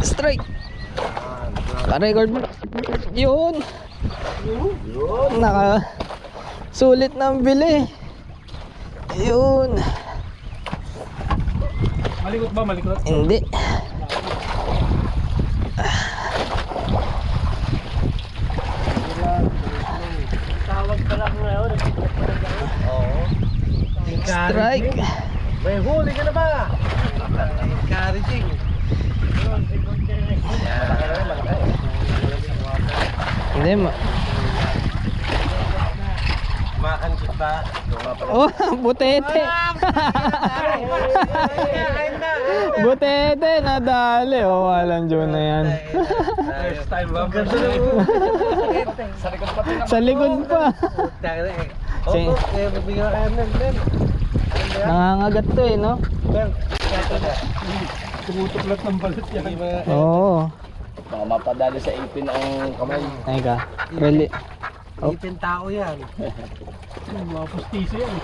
Strike. Pa-record mo. Yun. Naka sulit ng bili. Yun. Malikot ba? Malikot? Hindi. Tawag pa lang ngayon. Oo. Strike. May huli ka na ba? Encouraging. Hindi ma. Makansip pa. Oh, butete. Butete nadali. Oh, walang Diyo na yan. First time ba? Sa likod pa. Sa likod pa. Oo, bibigyan ka kayo men. Nangangagat to eh, no? Tumutuklat ng balat yan. Oo. Baka mapadali sa ipin ang kamay. Teka. Really? Oh. Ipin tao yan. Mga pustiso yan.